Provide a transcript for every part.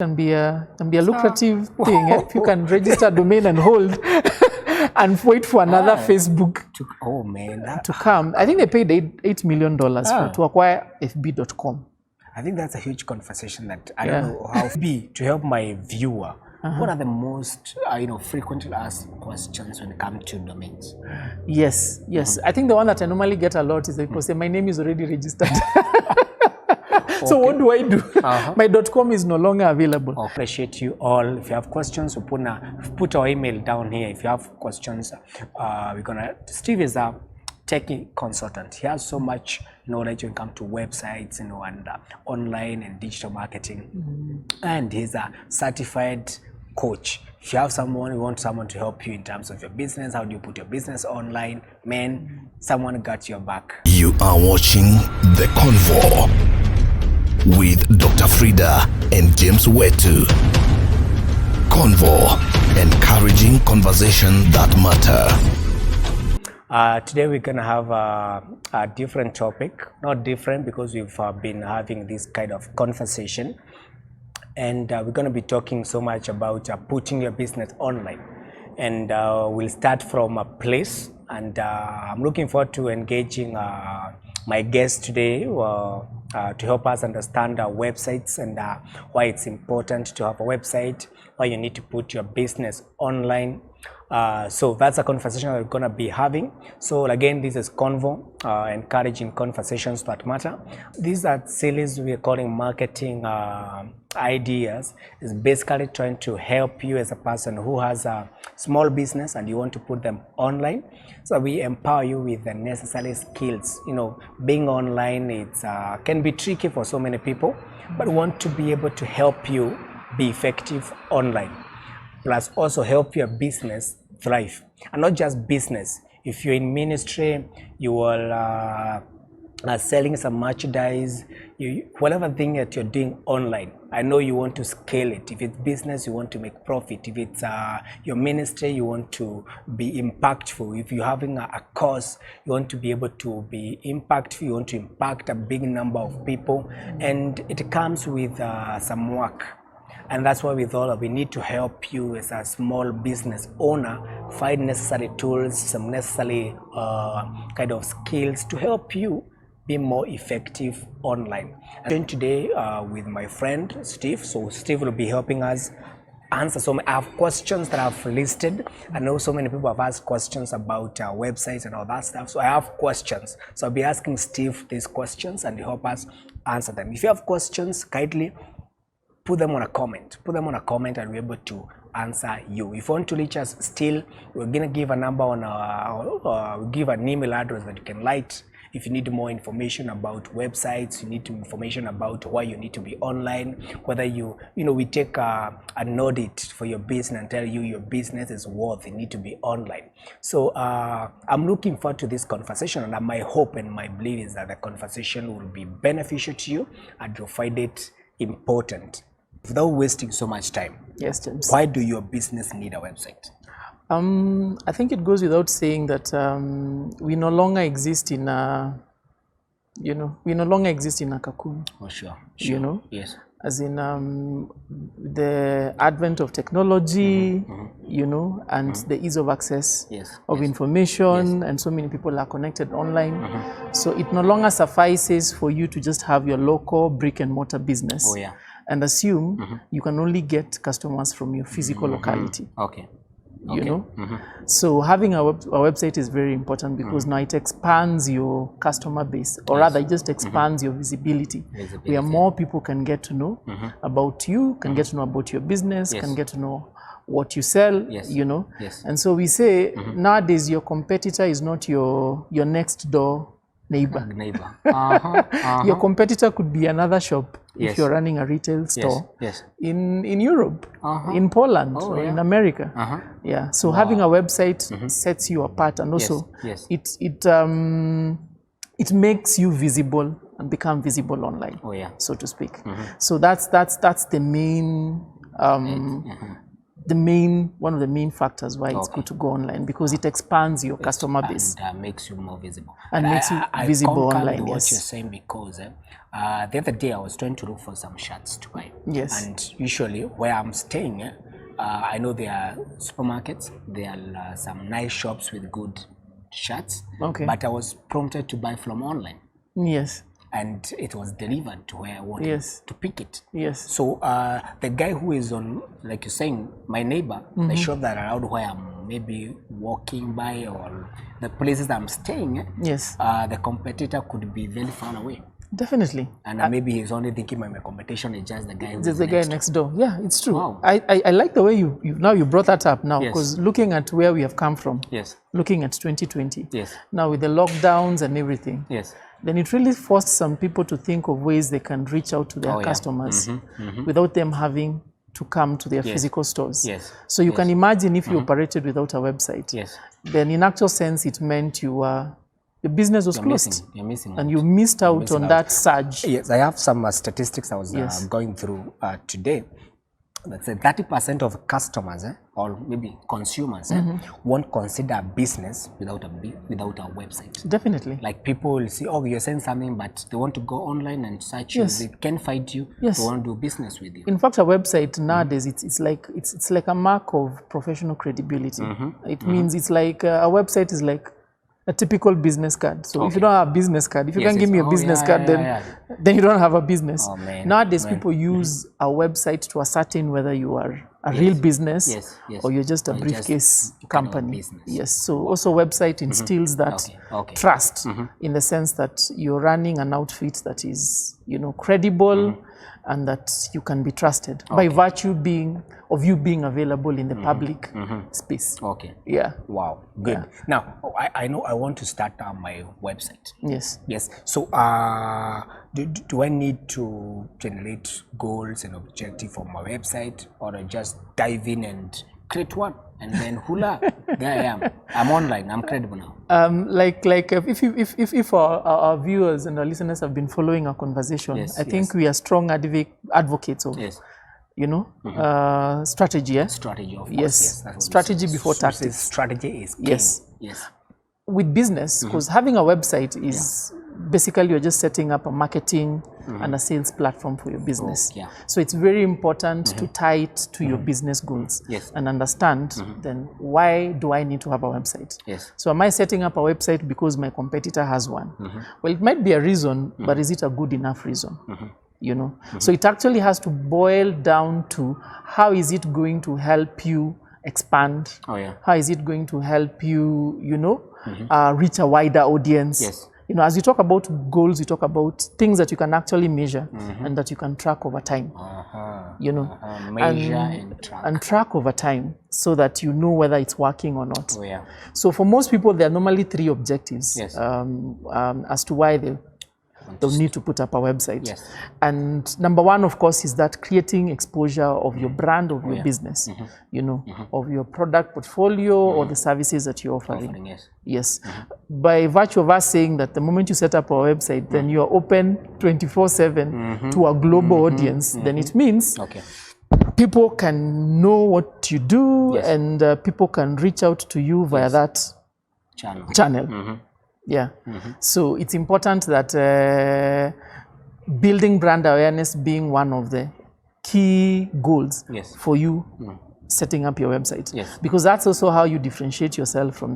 Can be a lucrative thing if you can register a domain and hold and wait for another Facebook to come. I think they paid $8 million to acquire fb.com. I think that's a huge conversation that I don't know how to help my viewer. What are the most frequently asked questions when it comes to domains? Yes. I think the one that I normally get a lot is that people say my name is already registered. So what do I do? My .com is no longer available. I appreciate you all. If you have questions, we'll put our email down here. If you have questions, Steve is a techie consultant. He has so much knowledge when it comes to websites, and online and digital marketing. And he's a certified coach. If you have someone, you want someone to help you in terms of your business, how do you put your business online, someone got your back. You are watching The Convo with Dr. Frida and James Wetu. Convo, encouraging conversation that matter. Today we're going to have a different topic. Not different because we've been having this kind of conversation. And we're going to be talking so much about putting your business online. And we'll start from a place. And I'm looking forward to engaging my guest today to help us understand our websites and why it's important to have a website, why you need to put your business online. So that's a conversation we're going to be having. So again, this is Convo, encouraging conversations that matter. These are series we are calling marketing ideas. Is basically trying to help you as a person who has a small business and you want to put them online. So we empower you with the necessary skills. Being online, it's can be tricky for so many people, but we want to be able to help you be effective online. Plus also help your business thrive, and not just business. If you're in ministry, you are selling some merchandise, whatever thing that you're doing online, I know you want to scale it. If it's business, you want to make profit. If it's your ministry, you want to be impactful. If you're having a course, you want to be able to be impactful. You want to impact a big number of people, and it comes with some work. And that's why we need to help you as a small business owner find necessary tools, some necessary kind of skills to help you be more effective online. I'm joined today with my friend Steve. So Steve will be helping us answer some. I have questions that I've listed. I know so many people have asked questions about websites and all that stuff. So I have questions. So I'll be asking Steve these questions and he'll help us answer them. If you have questions, kindly put them on a comment. Put them on a comment and we're able to answer you. If you want to reach us still, we're going to give a number on we'll give an email address that you can write. If you need more information about websites, you need information about why you need to be online, whether we take an audit for your business and tell you your business is worth, you need to be online. So I'm looking forward to this conversation, and my hope and my belief is that the conversation will be beneficial to you and you'll find it important. Without wasting so much time. Yes, James. Why do your business need a website? I think it goes without saying that we no longer exist in a, we no longer exist in a cocoon. Oh, sure. Yes. As in the advent of technology, and the ease of access of information, and so many people are connected online. So it no longer suffices for you to just have your local brick and mortar business. Oh, yeah. And assume you can only get customers from your physical locality. Okay. So having a website is very important because now it expands your customer base, or rather it just expands your visibility, where more people can get to know about you, can get to know about your business, can get to know what you sell, And so we say nowadays your competitor is not your next door neighbor. Your competitor could be another shop if you're running a retail store in Europe, in Poland, or in America. So having a website sets you apart, and also it makes you visible and become visible online, so to speak. So that's the main one of the main factors why it's good to go online, because it expands your customer base and makes you more visible. and makes you visible online. What Yes. you're saying, because the other day I was trying to look for some shirts to buy. Yes. And usually where I'm staying, I know there are supermarkets, there are some nice shops with good shirts. Okay. But I was prompted to buy from online. Yes. And it was delivered to where I wanted Yes. to pick it. Yes. So the guy who is on, like you're saying, my neighbor, the shop that are around where I'm maybe walking by, or the places that I'm staying, Yes. the competitor could be very far away. Definitely. And maybe he's only thinking my competition is just the guy who's Just the guy next door. Yeah, it's true. Wow. I like the way you brought that up now, Yes. because looking at where we have come from, Yes. looking at 2020, Yes. now with the lockdowns and everything, Yes. then it really forced some people to think of ways they can reach out to their customers without them having to come to their physical stores. Yes. So you can imagine if you operated without a website, Yes. then in actual sense it meant your business was closed. You're missing. And you missed out on that surge. Yes, I have some statistics I was going through today. Let's say 30% of customers or maybe consumers won't consider a business without a website. Definitely. Like people will see, oh, you're saying something, but they want to go online and search you. They can't find you. Yes. They want to do business with you. In fact, a website nowadays, it's like a mark of professional credibility. It means it's like a website is like a typical business card. So if you don't have a business card, if you can't give me a business card, then you don't have a business. Oh, man. Nowadays, people use a website to ascertain whether you are a real business or you're just a briefcase company. Yes. So also website instills that trust in the sense that you're running an outfit that is, credible and that you can be trusted by virtue of you being available in the public space. Okay. Yeah. Wow. Good. Yeah. Now, I know I want to start my website. Yes. Yes. So, do I need to generate goals and objectives for my website, or I just dive in and create one, and then hula, there I am. I'm online. I'm credible now. If our viewers and our listeners have been following our conversation, I think we are strong advocates of. Strategy, Strategy, of course. Yes. Strategy before tactics. Strategy is king. Yes. Yes. With business, because having a website is basically you're just setting up a marketing and a sales platform for your business. So it's very important to tie it to your business goals and understand then why do I need to have a website? Yes. So am I setting up a website because my competitor has one? Well, it might be a reason, but is it a good enough reason? So it actually has to boil down to how is it going to help you expand? How is it going to help you, reach a wider audience? Yes. As you talk about goals, you talk about things that you can actually measure and that you can track over time. Measure and track. And track over time so that you know whether it's working or not. So for most people, there are normally 3 objectives as to why they'll need to put up a website. And number 1, of course, is that creating exposure of your brand, of your business, of your product portfolio or the services that you're offering. Yes. By virtue of us saying that the moment you set up a website, then you're open 24/7 to a global audience, then it means people can know what you do and people can reach out to you via that channel. Yeah. So it's important that building brand awareness being one of the key goals for you setting up your website. Because that's also how you differentiate yourself from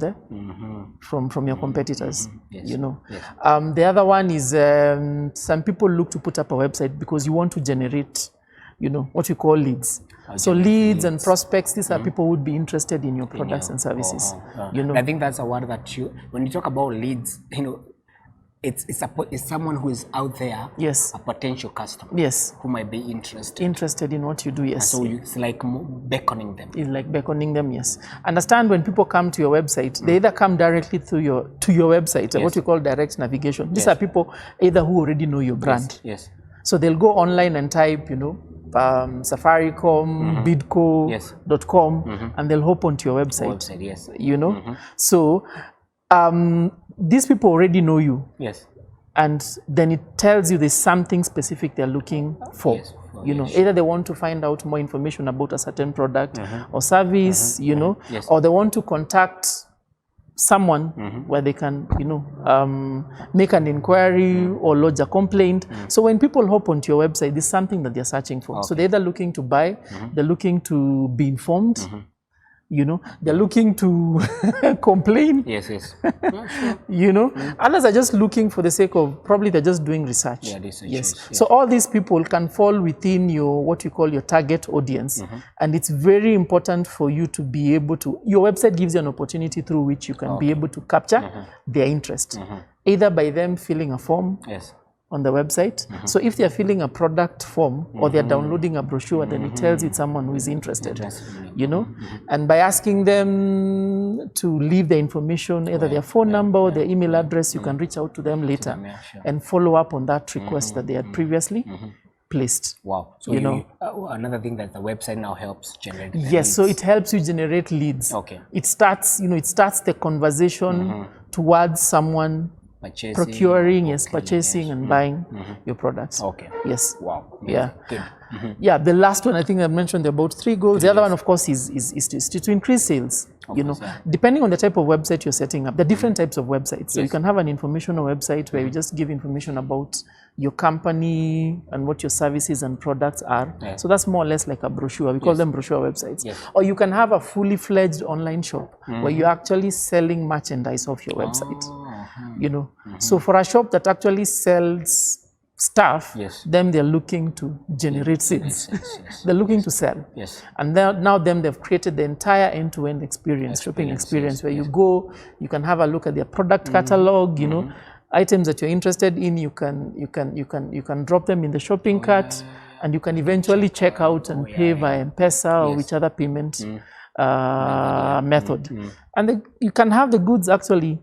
from your competitors. The other one is some people look to put up a website because you want to generate what we call leads. So leads and prospects, these are people who would be interested in your products and services. I think that's a word that when you talk about leads, it's someone who is out there, a potential customer, who might be interested in what you do. So it's like beckoning them. It's like beckoning them. Understand, when people come to your website, they either come directly to your website, what we call direct navigation. These are people either who already know your brand. So they'll go online and type, Safaricom, bidco.com, and they'll hop onto your website. So these people already know you. And then it tells you there's something specific they're looking for. you know, either they want to find out more information about a certain product or service, you know, or they want to contact someone where they can, you know, make an inquiry or lodge a complaint. So when people hop onto your website, this is something that they're searching for. So they're either looking to buy, they're looking to be informed, you know, they're looking to complain. Yes, yes. You know, others are just looking for the sake of, probably they're just doing research. Yeah, research. Yes. So all these people can fall within your, what you call your target audience. And it's very important for you to be able to, your website gives you an opportunity through which you can be able to capture their interest. Either by them filling a form. Yes. On the website. So if they're filling a product form or they're downloading a brochure, then it tells it's someone who is interested, you know. And by asking them to leave their information, either their phone number or their email address, you can reach out to them later and follow up on that request that they had previously placed. Wow. So you know, another thing that the website now helps generate yes, leads. so it helps you generate leads. Okay. It starts, you know, it starts the conversation towards someone purchasing, procuring, yes, purchasing and buying your products. Okay. Yes. Wow. Yeah. Good. Yeah, the last one I think I mentioned about 3 goals. The other one, of course, is to increase sales. You know, depending on the type of website you're setting up, there are different types of websites. So you can have an informational website where you just give information about your company and what your services and products are. So that's more or less like a brochure. We call them brochure websites. Or you can have a fully fledged online shop where you're actually selling merchandise off your website. You know, so for a shop that actually sells stuff, then they're looking to generate sales. They're looking to sell. And now they've created the entire end-to-end experience, shopping experience, where you go, you can have a look at their product catalog, you know, items that you're interested in, you can drop them in the shopping cart, and you can eventually check out and pay via M-Pesa or which other payment method. And you can have the goods actually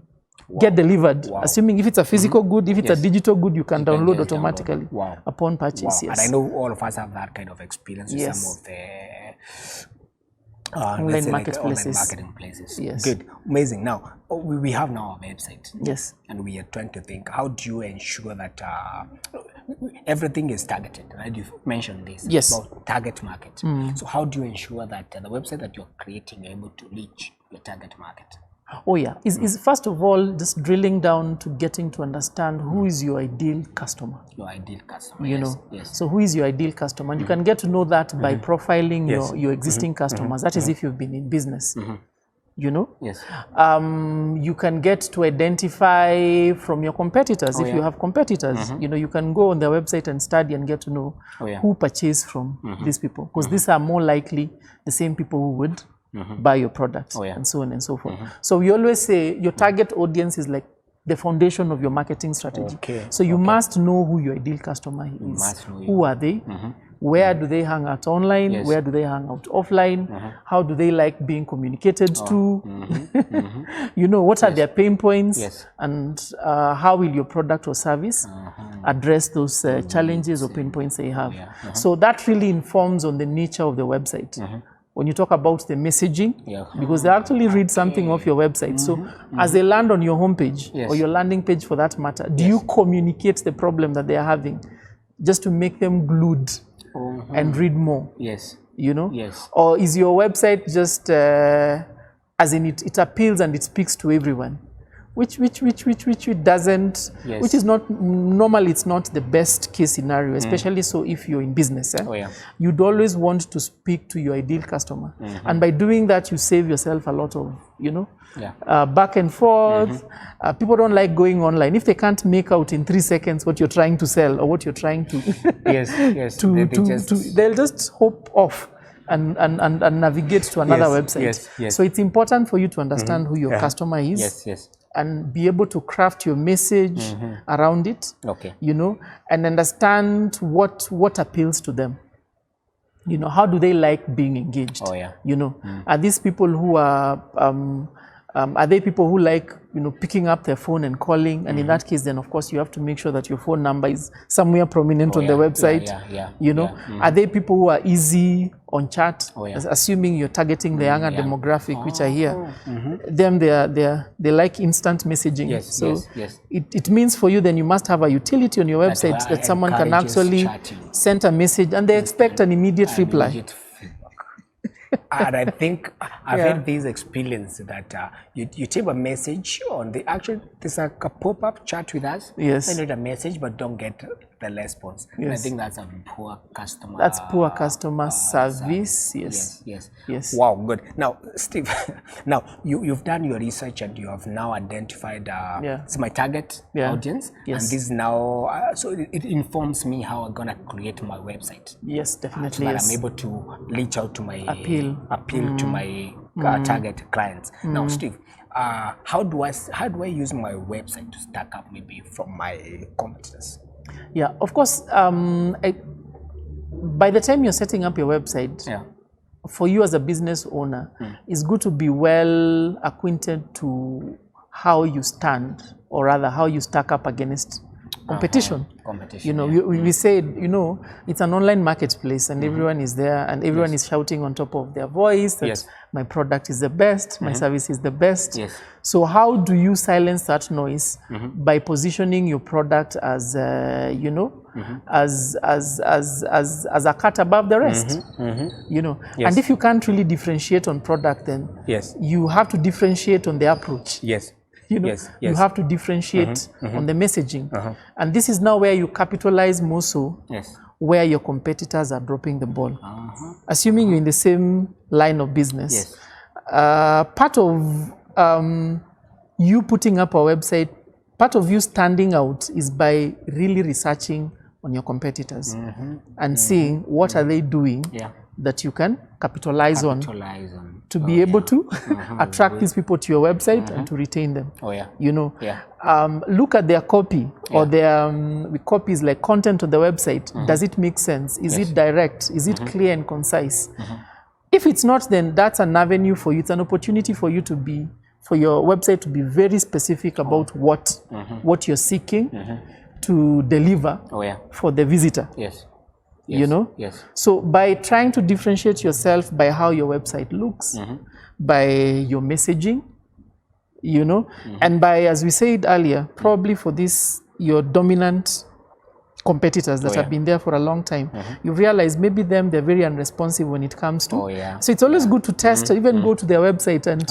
get delivered, assuming if it's a physical good, if it's a digital good, you can download automatically upon purchase. And I know all of us have that kind of experience with some of the online marketplaces. Online marketing places. Yes. Good. Amazing. Now, we have now our website. Yes. And we are trying to think, how do you ensure that everything is targeted, right? You've mentioned this. Yes. About target market. So how do you ensure that the website that you're creating is able to reach your target market? Oh yeah, is first of all just drilling down to getting to understand who is your ideal customer. Your ideal customer, you know. So who is your ideal customer? And you can get to know that by profiling your existing customers. That is if you've been in business. You know. You can get to identify from your competitors if you have competitors. You know, you can go on their website and study and get to know who purchase from these people, because these are more likely the same people who would buy your products and so on and so forth. So we always say your target audience is like the foundation of your marketing strategy. So you must know who your ideal customer is. Who are they? Where do they hang out online? Where do they hang out offline? How do they like being communicated to? You know, what are their pain points? And how will your product or service address those challenges or pain points they have? So that really informs on the nature of the website. When you talk about the messaging, because they actually read something off your website. So as they land on your homepage or your landing page for that matter, do you communicate the problem that they are having just to make them glued and read more? You know? Or is your website just, as in it appeals and it speaks to everyone? Which it doesn't, which is not, normally it's not the best case scenario, especially so if you're in business. You'd always want to speak to your ideal customer. And by doing that, you save yourself a lot of, you know, back and forth. People don't like going online. If they can't make out in 3 seconds what you're trying to sell or what you're trying to, they'll just hop off and navigate to another website. So it's important for you to understand who your customer is. And be able to craft your message around it, you know, and understand what appeals to them. You know, how do they like being engaged? You know, are these people who are Are they people who like, picking up their phone and calling? And in that case, then of course you have to make sure that your phone number is somewhere prominent on the website. Are they people who are easy on chat? Assuming you're targeting the younger demographic, which are here. Them, they like instant messaging. It means for you, then you must have a utility on your website that someone can actually send a message and they expect an immediate reply. And I think I've had this experience that you type a message on the actual, there's a pop-up chat with us. Send it a message, but don't get the response. And I think that's a poor customer. That's poor customer service. Yes. Wow, good. Now, Steve, now you've done your research and you have now identified it's my target audience. And this now, so it informs me how I'm gonna create my website. Yes, definitely. So that I'm able to reach out to my appeal to my target clients. Now, Steve, how do I use my website to stack up maybe from my competitors? Yeah, of course. By the time you're setting up your website, for you as a business owner, it's good to be well acquainted to how you stand, or rather how you stack up against competition. We said, it's an online marketplace and everyone is there and everyone is shouting on top of their voice that my product is the best, my service is the best. So how do you silence that noise? By positioning your product as, as a cut above the rest, And if you can't really differentiate on product, then you have to differentiate on the approach. You have to differentiate on the messaging. And this is now where you capitalize more so where your competitors are dropping the ball. Assuming you're in the same line of business. Part of you putting up a website, part of you standing out is by really researching on your competitors and seeing what are they doing that you can capitalize on to be able to attract these people to your website and to retain them. Look at their copy or their copies like content on the website. Does it make sense? Is it direct? Is it clear and concise? If it's not, then that's an avenue for you. It's an opportunity for you to be, for your website to be very specific about what you're seeking to deliver for the visitor. So by trying to differentiate yourself by how your website looks, by your messaging, and by, as we said earlier, probably for this, your dominant competitors that have been there for a long time, you realize maybe they're very unresponsive when it comes to. So it's always good to test, even go to their website and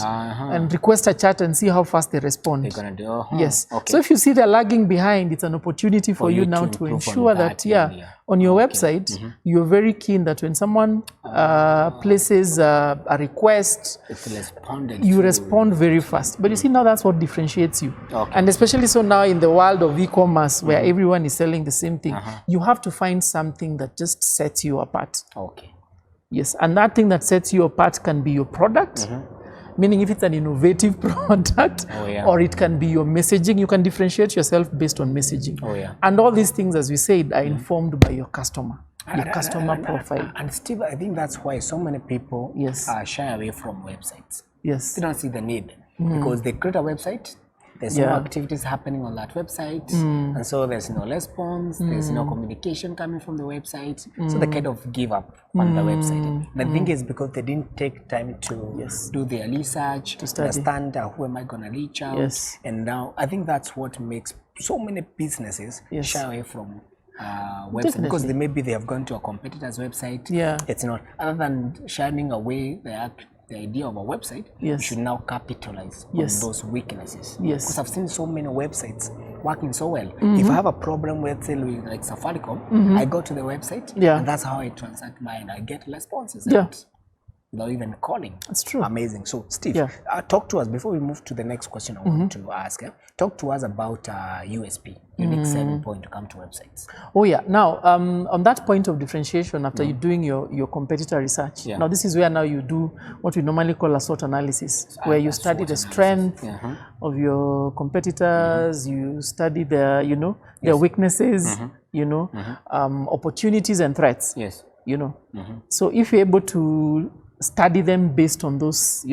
request a chat and see how fast they respond. They're gonna do. So if you see they're lagging behind, it's an opportunity for you now to ensure that on your website, you're very keen that when someone places a request, you respond very fast. But you see, now that's what differentiates you. And especially so now in the world of e-commerce where everyone is selling the same thing, you have to find something that just sets you apart. Yes, and that thing that sets you apart can be your product, meaning if it's an innovative product, or it can be your messaging. You can differentiate yourself based on messaging. And all these things, as we said, are informed by your customer, profile. And Steve, I think that's why so many people shy away from websites. They don't see the need because they create a website. There's no activities happening on that website, and so there's no response, there's no communication coming from the website, so they kind of give up on the website. The thing is because they didn't take time to do their research, to understand who am I going to reach out, and now I think that's what makes so many businesses shy away from website because maybe they have gone to a competitor's website. It's not, other than shining away the idea of a website, you should now capitalize on those weaknesses. Because I've seen so many websites working so well. If I have a problem with, say, like Safaricom, I go to the website, and that's how I transact mine. I get responses without even calling. That's true. Amazing. So, Steve, talk to us, before we move to the next question I want to ask, talk to us about USP, unique selling point to come to websites. Now, on that point of differentiation, after you're doing your competitor research, now this is where now you do what we normally call a SWOT analysis, where you study the strength of your competitors, you study their, their weaknesses, opportunities and threats. So if you're able to study them based on those,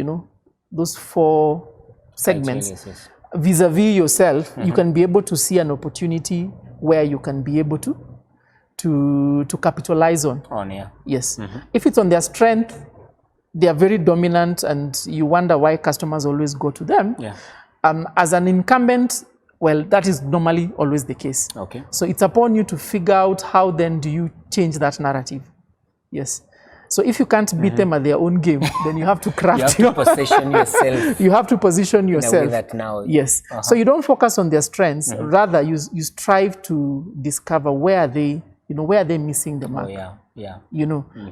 those four segments, yes. vis-a-vis yourself, you can be able to see an opportunity where you can be able to capitalize on. Yes. If it's on their strength, they are very dominant, and you wonder why customers always go to them. As an incumbent, well, that is normally always the case. So it's upon you to figure out how then do you change that narrative. Yes. So if you can't beat them at their own game, then you have to craft you have to position yourself. You have to position yourself. In a way that now. Yes. So you don't focus on their strengths. Rather, you strive to discover where are they, where are they missing the mark.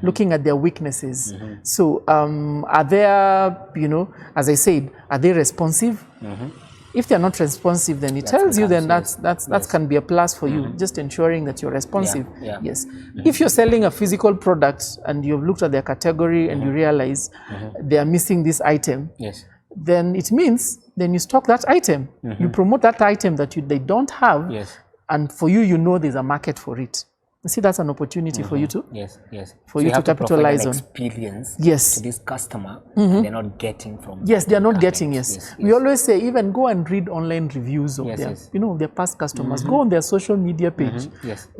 Looking at their weaknesses. So are there, as I said, are they responsive? If they're not responsive, then it tells you then that can be a plus for you, just ensuring that you're responsive. Yes. If you're selling a physical product and you've looked at their category and you realize they are missing this item, then it means then you stock that item. You promote that item that they don't have, and for you, there's a market for it. You see, that's an opportunity for you to for you to capitalize on experience to this customer they're not getting from they're not getting. We always say, even go and read online reviews of their their past customers. Go on their social media page.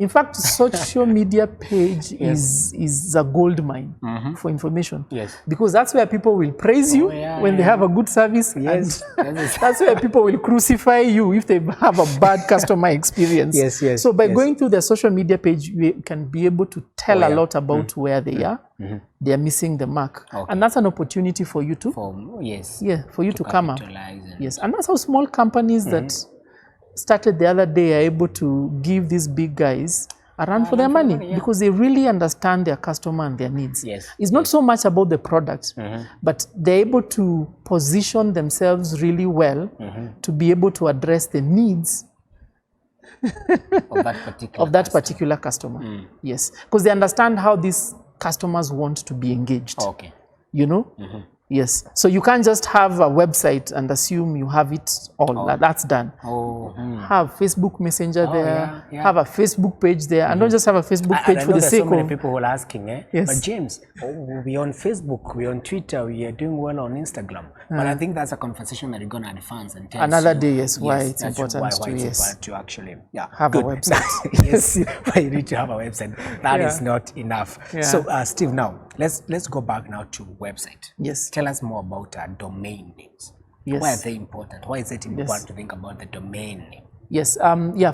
In fact, social media page is a gold mine for information, because that's where people will praise you when they have a good service, and that's where people will crucify you if they have a bad customer experience. So by going through their social media page, we can be able to tell a lot about where they are. They are missing the mark, and that's an opportunity for you to for you to come up. And that's how small companies that started the other day are able to give these big guys a run for their money, because they really understand their customer and their needs. It's not so much about the product, but they're able to position themselves really well to be able to address the needs of that particular customer. Yes, because they understand how these customers want to be engaged. Yes, so you can't just have a website and assume you have it all. That's done. Have Facebook Messenger there, have a Facebook page there, and don't just have a Facebook page for the sake of... so many people who are asking, but James, we're on Facebook, we're on Twitter, we are doing well on Instagram. But I think that's a conversation that you're going to advance and tell another day, why it's important to actually have a website. Why you need to have a website. That is not enough. So Steve, now, let's go back now to website. Tell us more about domain names. Why are they important? Why is it important to think about the domain name?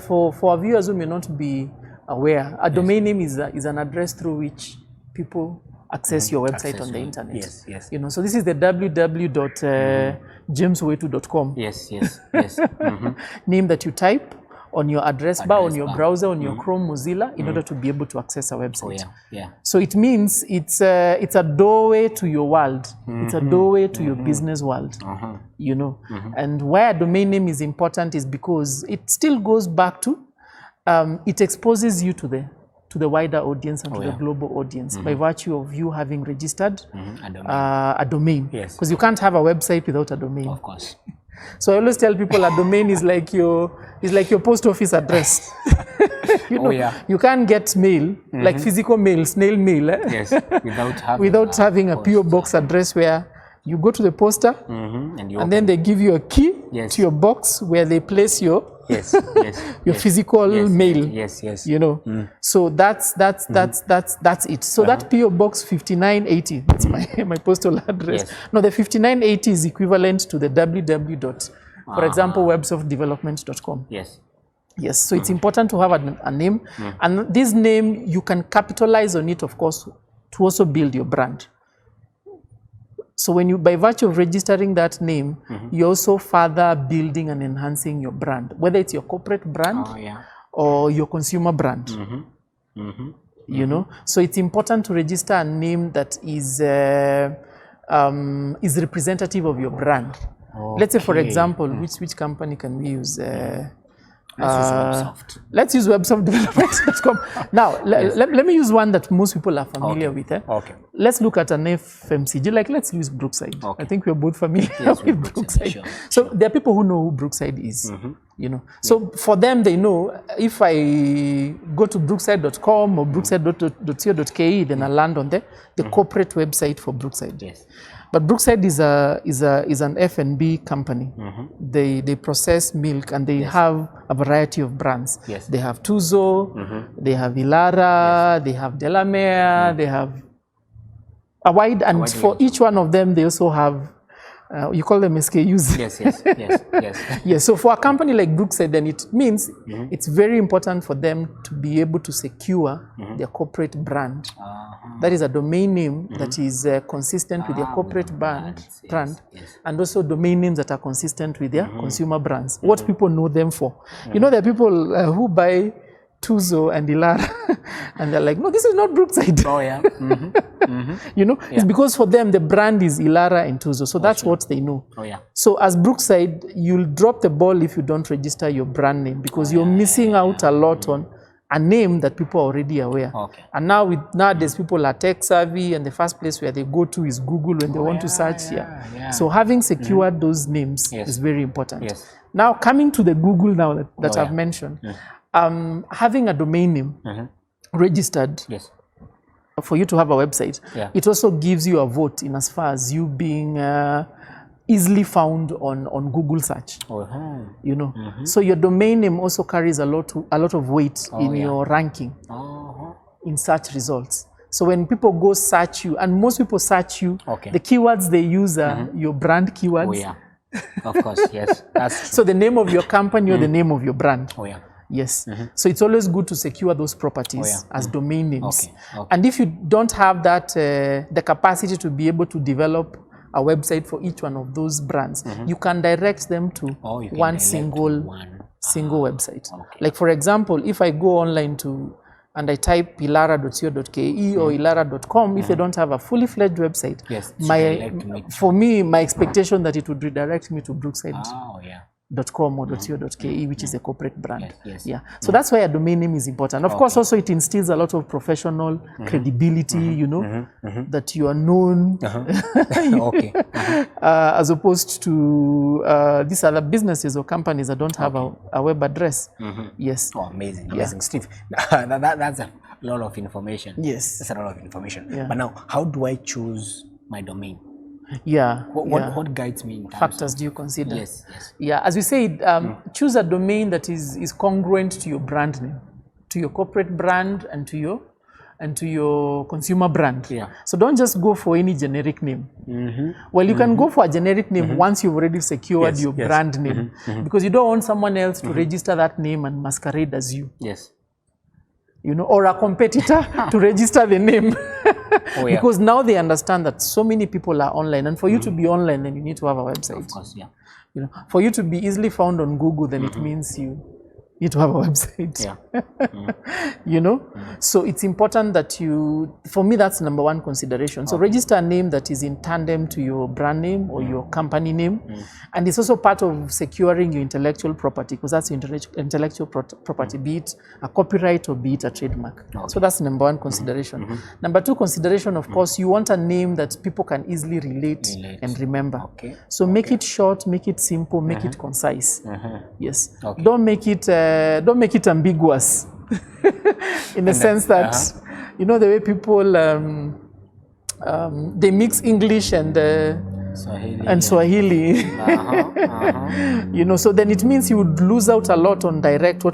For our viewers who may not be aware, a domain name is an address through which people access your website on the internet. So this is the www.jameswetu.com. Name that you type on your address bar, on your browser, on your Chrome, Mozilla, in order to be able to access a website. So it means it's a doorway to your world. It's a doorway to your business world. And why a domain name is important is because it still goes back to, it exposes you to the wider audience and to the global audience by virtue of you having registered a domain. Because you can't have a website without a domain. Of course. So I always tell people a domain is like your post office address. You can't get mail, like physical mail, snail mail, without having a PO box address where you go to the poster and then they give you a key to your box where they place your physical mail. So that's it. So that PO box 5980, that's my postal address. No, the 5980 is equivalent to the www. For example, websoftdevelopment.com. So it's important to have a name, and this name you can capitalize on it, of course, to also build your brand. So when you, by virtue of registering that name, you're also further building and enhancing your brand, whether it's your corporate brand or your consumer brand. So it's important to register a name that is representative of your brand. Let's say, for example, which company can we use? Let's use websoftdevelopment.com. Now, let me use one that most people are familiar with. let's look at an FMCG, like let's use Brookside. Okay. I think we're both familiar Yes, with Brookside. Sure. So there are people who know who Brookside is, you know. So for them, they know if I go to brookside.com or brookside.co.ke, then I land on the corporate website for Brookside. Yes. But Brookside is an F&B company. They process milk and they have a variety of brands. Yes. They have Tuzo, they have Ilara, they have Delamere, they have a wide, and for each one of them, they also have, you call them SKUs. Yes. Yes, so for a company like Brookside, then it means it's very important for them to be able to secure their corporate brand. That is a domain name that is consistent with their corporate brand, and also domain names that are consistent with their consumer brands. What people know them for. You know, there are people who buy Tuzo and Ilara, and they're like, no, this is not Brookside. Oh, yeah. You know, it's because for them, the brand is Ilara and Tuzo. So that's what they know. Oh, yeah. So as Brookside, you'll drop the ball if you don't register your brand name, because you're missing out a lot on a name that people are already aware. Okay. And now nowadays, people are tech savvy, and the first place where they go to is Google when they want to search here. Yeah. So having secured those names is very important. Yes. Now, coming to the Google now that I've mentioned, having a domain name registered for you to have a website, it also gives you a vote in as far as you being easily found on Google search. You know, so your domain name also carries a lot of weight in your ranking in search results. So when people go search you, and most people search you, the keywords they use are your brand keywords. Oh, yeah. Of course, yes. That's true. So the name of your company or the name of your brand. Oh, yeah. Yes. So it's always good to secure those properties as domain names. And if you don't have that, the capacity to be able to develop a website for each one of those brands, you can direct them to one single website. Like, for example, if I go online and I type ilara.co.ke or ilara.com, if they don't have a fully fledged website, for me, my expectation that it would redirect me to Brookside.com or .co.ke, which is a corporate brand. So that's why a domain name is important. Of course, also it instills a lot of professional credibility, you know, that you are known, as opposed to these other businesses or companies that don't have a web address. Yes. Oh, amazing. Steve. That's a lot of information. Yes. That's a lot of information. But now, how do I choose my domain? What guides me in terms factors do you consider? Yes. As we said, choose a domain that is congruent to your brand name, to your corporate brand, and to your consumer brand. So don't just go for any generic name. Well, you can go for a generic name once you've already secured your brand name, because you don't want someone else to register that name and masquerade as you. You know, or a competitor to register the name. Because now they understand that so many people are online, and for you to be online, then you need to have a website. Of course, You know, for you to be easily found on Google, then it means you need to have a website. You know, so it's important that for me, that's number one consideration. So register a name that is in tandem to your brand name or your company name, and it's also part of securing your intellectual property, because that's your intellectual property, be it a copyright or be it a trademark. So that's number one consideration. Number two consideration, of course, you want a name that people can easily relate and remember. So make it short, make it simple, make it concise. Yes. Don't make it ambiguous. In the sense that, you know, the way people they mix English and Swahili. You know, so then it means you would lose out a lot on direct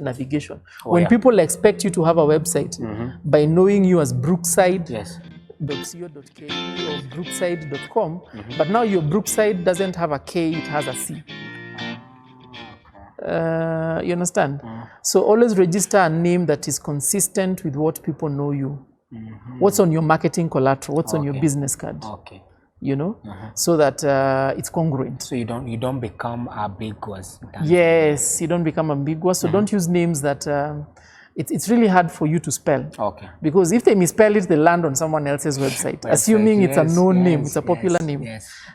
navigation. When people expect you to have a website by knowing you as Brookside.co.ke or Brookside.com, but now your Brookside doesn't have a K, it has a C. You understand? So always register a name that is consistent with what people know you. What's on your marketing collateral? What's on your business card? You know, so that it's congruent. So you don't become ambiguous. Yes, you don't become ambiguous. So don't use names that it's really hard for you to spell. Because if they misspell it, they land on someone else's website, assuming it's a known name, it's a popular name.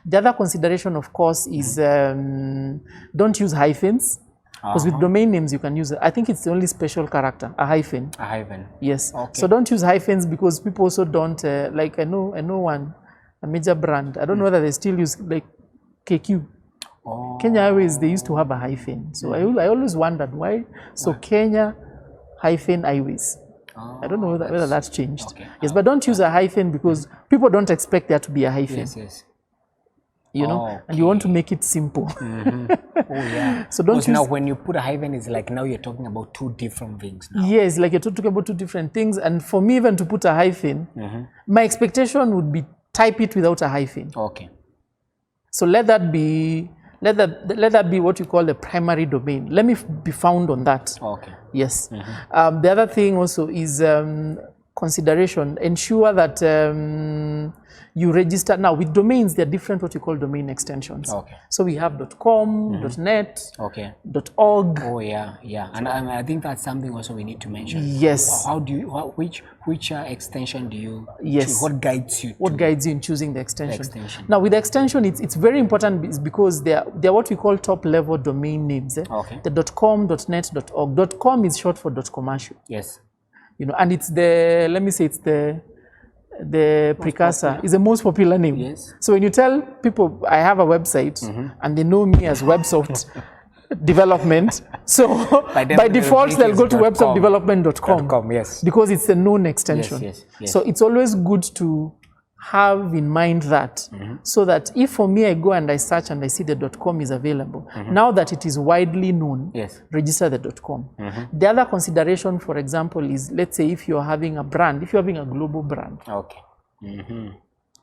The other consideration, of course, is don't use hyphens. Because with domain names, you can use it. I think it's the only special character, a hyphen. A hyphen. Yes. Okay. So don't use hyphens because people also don't, like I know one, a major brand. I don't know whether they still use like KQ. Oh. Kenya Airways, they used to have a hyphen. So I always wondered why. So Kenya hyphen Airways. I don't know whether that's changed. Okay. Yes, but don't use a hyphen because people don't expect there to be a hyphen. Yes, yes. You know, and you want to make it simple. Oh yeah. So don't use, now when you put a hyphen, it's like now you're talking about two different things now. Yes, like you're talking about two different things. And for me, even to put a hyphen, my expectation would be type it without a hyphen. Okay. So let that be what you call the primary domain. Let me be found on that. Okay. Yes. The other thing also is consideration. Ensure that you register. Now with domains, there are different what you call domain extensions. Okay. So we have .com, .net, Okay. .org. Oh yeah, yeah. And I think that's something also we need to mention. Yes. How do you, which extension do you Yes. choose? What guides you? What guides you in choosing the extension? extension. Now with the extension, it's very important because they're what we call top level domain names. Okay. The .com, .net, .org. .com is short for .commercial. Yes. You know, and it's the, let me say, it's the precursor, is the most popular name. Yes. So when you tell people I have a website and they know me as websoft development, so by default they'll go to websoftdevelopment.com. Yes. Because it's a known extension. Yes, yes. So it's always good to have in mind that, so that if for me I go and I search and I see the .com is available, now that it is widely known, Yes. register the .com. The other consideration, for example, is let's say if you're having a brand, if you're having a global brand, Okay.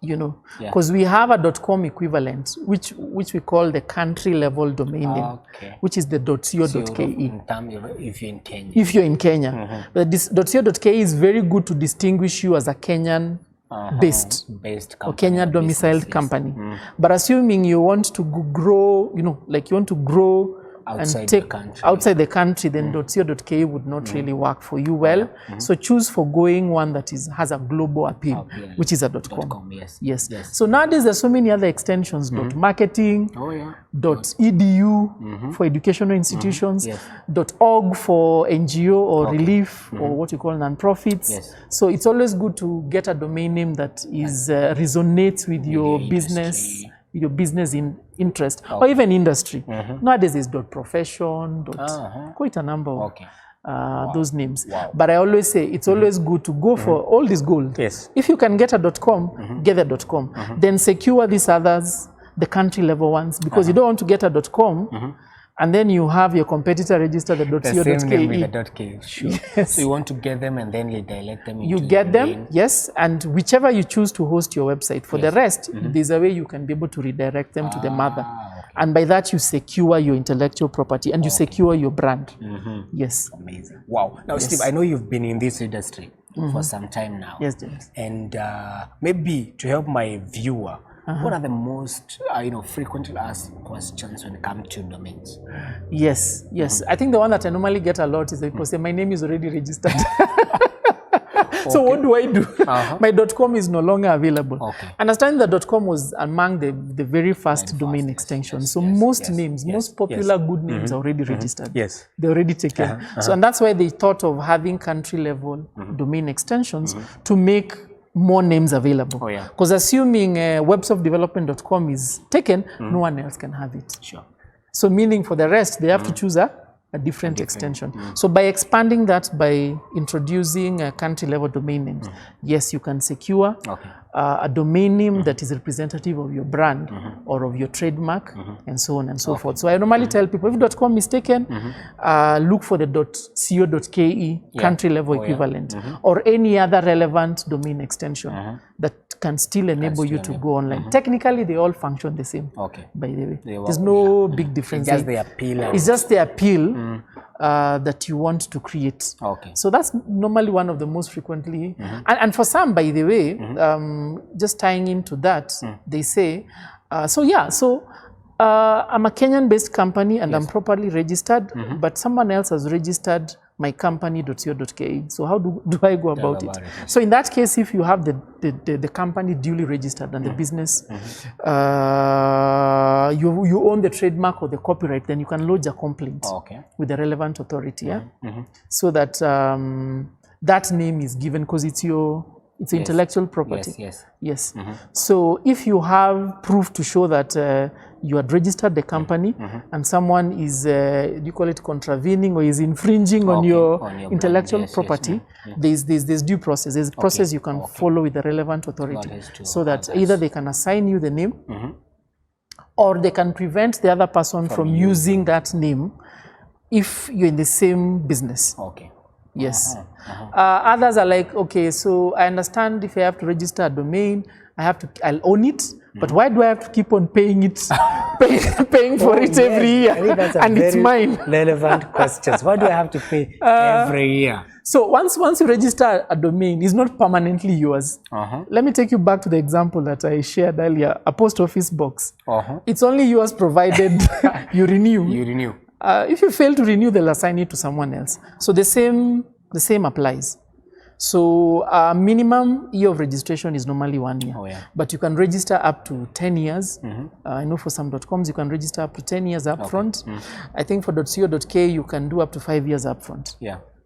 you know, because we have a .com equivalent, which we call the country level domain name, Okay. which is the .co.ke. In terms of if you're in Kenya. If you're in Kenya, but this .co.ke is very good to distinguish you as a Kenyan based or Kenya domiciled company. But assuming you want to grow, you know, like you want to grow outside and take the country. outside the country, then .co.ke would not really work for you well. So choose for going one that has a global appeal, which is a .com. Yes. Yes. So nowadays there's so many other extensions, .marketing, Oh yeah. .edu for educational institutions, .org for NGO or relief or what you call non-profits. Yes. So it's always good to get a domain name that is resonates with your business, with your business interest or even industry. Nowadays there's .profession, quite a number of those names. But I always say it's always good to go for all these gold. Yes. If you can get a .com, get the .com. Then secure these others, the country level ones, because you don't want to get a .com and then you have your competitor register the The same name with .co.ke. the .k. Sure. Yes. So you want to get them and then you direct them into You get them, yes, and whichever you choose to host your website. For the rest, there's a way you can be able to redirect them to the mother. And by that, you secure your intellectual property and you secure your brand. Yes. Amazing. Wow. Now, Steve, I know you've been in this industry for some time now. Yes, James. And maybe to help my viewer, what are the most frequently asked questions when it comes to domains? Yes. I think the one that I normally get a lot is that people say, my name is already registered. So what do I do? My .com is no longer available. Understanding that .com was among the very first domain extensions. So most names, most popular good names are already registered. Yes. They're already taken. So and that's why they thought of having country level domain extensions to make more names available. Because assuming websoftdevelopment.com is taken, no one else can have it. Sure. So meaning for the rest, they have to choose a different extension. So by expanding that, by introducing country level domain names, yes, you can secure a domain name that is representative of your brand or of your trademark and so on and so forth. So I normally tell people if .com is taken, look for the .co.ke country level equivalent or any other relevant domain extension that can still enable you to go online. Technically, they all function the same. By the way, there's no big difference. It's just the appeal. It's just the appeal that you want to create. Okay. So that's normally one of the most frequently, and for some, by the way, just tying into that, they say, I'm a Kenyan-based company and I'm properly registered, but someone else has registered mycompany.co.ke. So how do I go about it? So in that case, if you have the company duly registered and the business, you own the trademark or the copyright, then you can lodge a complaint with the relevant authority, so that that name is given, because it's intellectual property. Yes. So if you have proof to show that you had registered the company and someone is, do you call it contravening or is infringing on your intellectual property, there's due process. There's a process you can follow with the relevant authority, so that either they can assign you the name or they can prevent the other person from using that name if you're in the same business. Yes. Others are like, okay, so I understand if I have to register a domain, I'll own it, but why do I have to keep on paying it, paying for it every year? I think that's and it's mine. Relevant questions. Why do I have to pay every year? So once you register a domain, it's not permanently yours. Let me take you back to the example that I shared earlier, a post office box. It's only yours provided you renew. If you fail to renew, they'll assign it to someone else. So the same applies. So minimum year of registration is normally 1 year, but you can register up to 10 years. I know for some .coms you can register up to 10 years upfront. I think for .co.ke you can do up to 5 years upfront.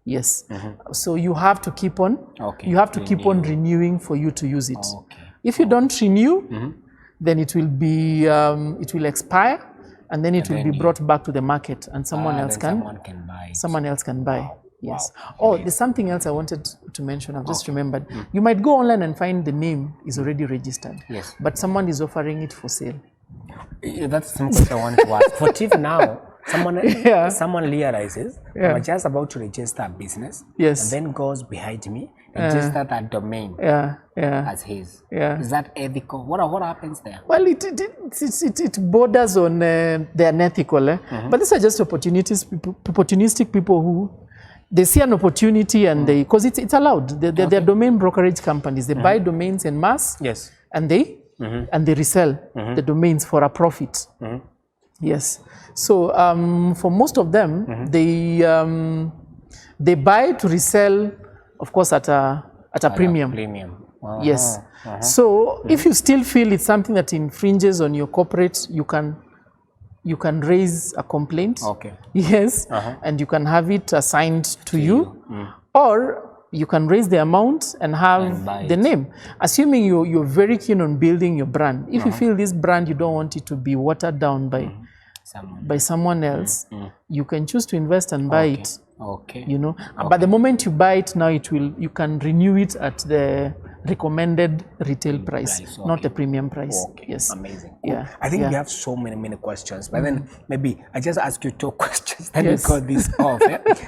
Yes. So you have to keep on. You have to keep on renewing for you to use it. If you don't renew, then it will be it will expire. And then it will be brought back to the market, and someone else can buy. Someone else can buy. Yes. Oh, there's something else I wanted to mention. I've just remembered. You might go online and find the name is already registered. But someone is offering it for sale. That's something I want to ask. For TIF now, someone realizes I'm just about to register a business, and then goes behind me, register that domain as his. Is that ethical? What happens there? Well, it borders on the unethical, but these are just opportunistic people who they see an opportunity and because it's allowed. They're domain brokerage companies. They buy domains en masse, and they resell the domains for a profit. Yes. So for most of them, they buy to resell, of course, at a premium. Yes. So if you still feel it's something that infringes on your corporate, you can raise a complaint. Yes. And you can have it assigned to you, or you can raise the amount and have the name. Assuming you're very keen on building your brand. If you feel this brand, you don't want it to be watered down by someone else, you can choose to invest and buy it. You know, but the moment you buy it now, you can renew it at the recommended retail price, not the premium price. Yes. Amazing. Cool. I think we have so many questions, but then maybe I just ask you 2 questions, then we cut this off.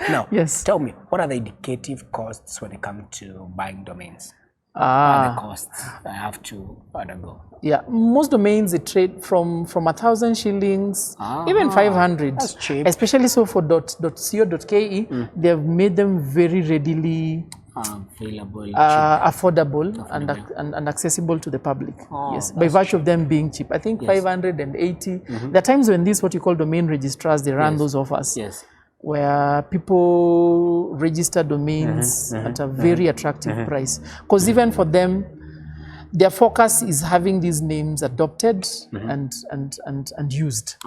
Now, tell me, what are the indicative costs when it comes to buying domains? What are the costs I have to undergo? Most domains they trade from 1,000 shillings, even 500. That's cheap. Especially so for .co.ke, they have made them very readily available, affordable, and accessible to the public. By virtue of them being cheap. I think 580. There are times when these what you call domain registrars, they run those offers. Where people register domains at a very attractive price. Because even for them, their focus is having these names adopted and used.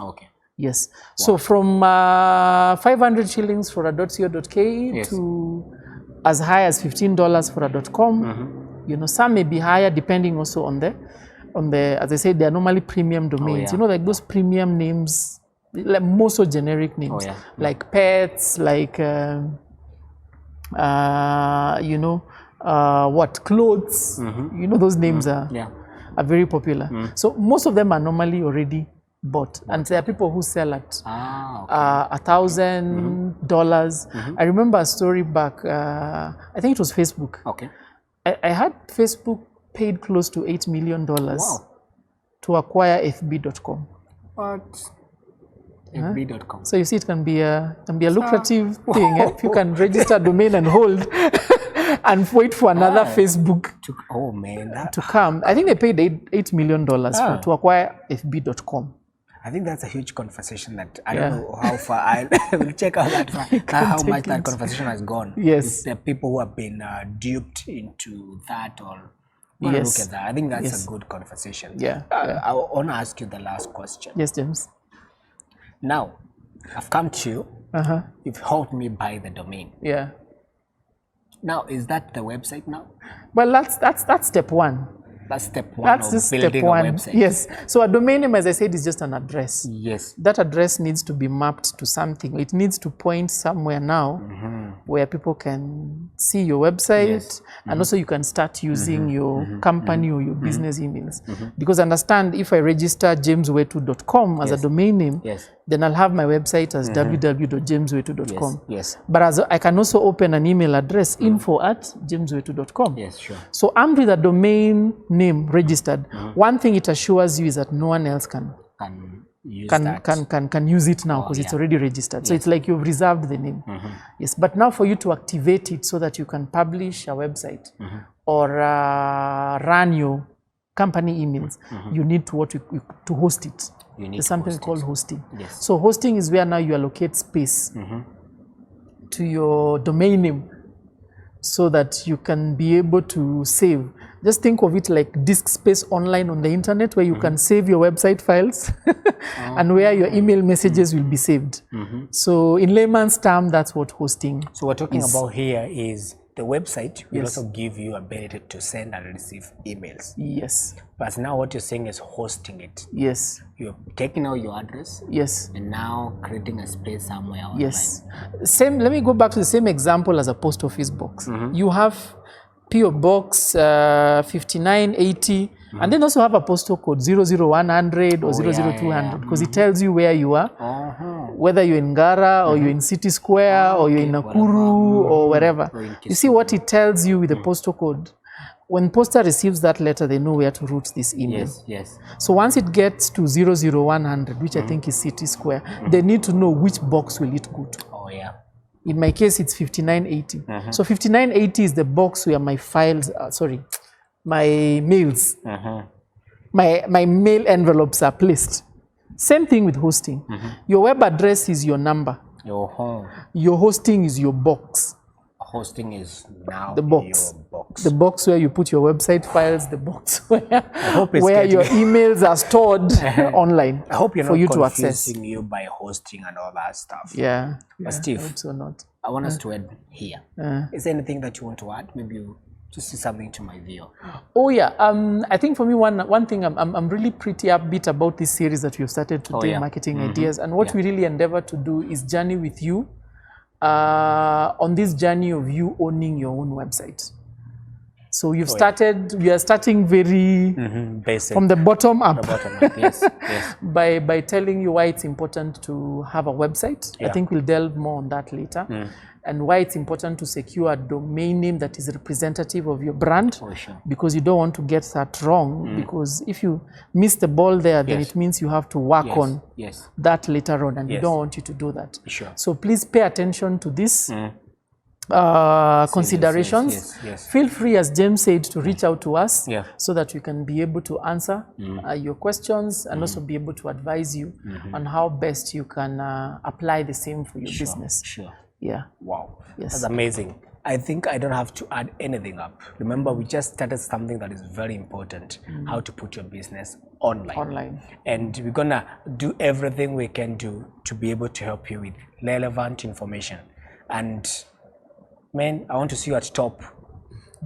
Yes. So from 500 shillings for a .co.ke to as high as $15 for a .com. You know, some may be higher depending also on the as I said, they are normally premium domains. You know, like those premium names. Like more so generic names, like pets, like you know, clothes. You know, those names are very popular. So most of them are normally already bought, and there are people who sell at $1,000. I remember a story back. I think it was Facebook. I had Facebook paid close to $8 million to acquire FB.com. FB.com. So you see, it can be a lucrative thing if you can register a domain and hold and wait for another Facebook to come. I think they paid $8 million to acquire FB.com. I think that's a huge conversation that I don't know how far. I will check out how much that conversation has gone. Yes. If there are people who have been duped into that or look at that. I think that's a good conversation. Yeah. I want to ask you the last question. Yes, James. Now, I've come to you. You've helped me buy the domain. Yeah. Now, is that the website now? Well, that's step one. That's step one. That's just step one. A website. Yes. So a domain name, as I said, is just an address. Yes. That address needs to be mapped to something. It needs to point somewhere now where people can see your website, and also you can start using your company or your business emails. Because understand, if I register jameswetu.com as a domain name, then I'll have my website as www.jameswetu.com. Yes. But as I can also open an email address, info@jameswetu.com. Yes, sure. So armed with a domain name registered, one thing it assures you is that no one else can use it now, because it's already registered. So it's like you've reserved the name. Yes, but now for you to activate it so that you can publish a website or run your company emails, you need to host it. There's something called hosting. Yes. So hosting is where now you allocate space to your domain name so that you can be able to save. Just think of it like disk space online on the internet, where you can save your website files and where your email messages will be saved. So in layman's term, that's what hosting So what we're talking about here is the website will also give you ability to send and receive emails. Yes. But now what you're saying is hosting it. Yes. You're taking out your address. Yes. And now creating a space somewhere online. Yes. Let me go back to the same example as a post office box. You have PO Box 5980, and then also have a postal code 00100 or 00200, because it tells you where you are, whether you're in Ngara or you're in City Square or you're in Nakuru or wherever. You see what it tells you with the postal code. When Posta receives that letter, they know where to route this email. Yes. So once it gets to 00100, which I think is City Square, they need to know which box will it go to. In my case, it's 5980. So 5980 is the box where my files, my mails, my mail envelopes are placed. Same thing with hosting. Your web address is your number. Your home. Your hosting is your box. Hosting is now the box. Your box. The box where you put your website files, the box where your emails are stored online. I hope you're for not you confusing to access you by hosting and all that stuff. Yeah. But Steve, I hope so not. I want us to add here. Is there anything that you want to add? Maybe you just say something to my viewer. Oh yeah. I think for me, one thing I'm really pretty upbeat about this series that we've started today, Marketing Ideas, and what we really endeavor to do is journey with you on this journey of you owning your own website. So you've started, we are starting very basic, from the bottom up, yes. by telling you why it's important to have a website. I think we'll delve more on that later. And why it's important to secure a domain name that is representative of your brand, because you don't want to get that wrong, because if you miss the ball there, then it means you have to work on that later on, and we don't want you to do that. So please pay attention to this considerations. Feel free, as James said, to reach out to us so that we can be able to answer your questions and also be able to advise you on how best you can apply the same for your business. Yeah. Wow. Yes. That's amazing. I think I don't have to add anything up. Remember, we just started something that is very important, how to put your business online. And we're gonna do everything we can do to be able to help you with relevant information. And man, I want to see you at top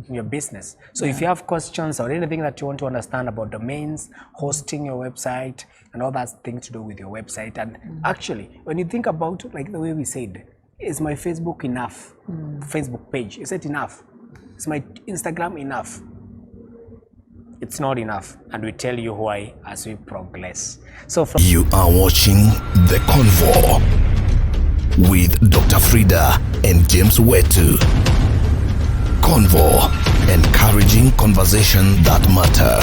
in your business. So if you have questions or anything that you want to understand about domains, hosting your website, and all that thing to do with your website, and actually, when you think about like the way we said, is my Facebook enough? Facebook page, is it enough? Is my Instagram enough? It's not enough, and we tell you why as we progress. So you are watching The Convo with Dr. Frida and James Wetu. Convo, encouraging conversation that matter.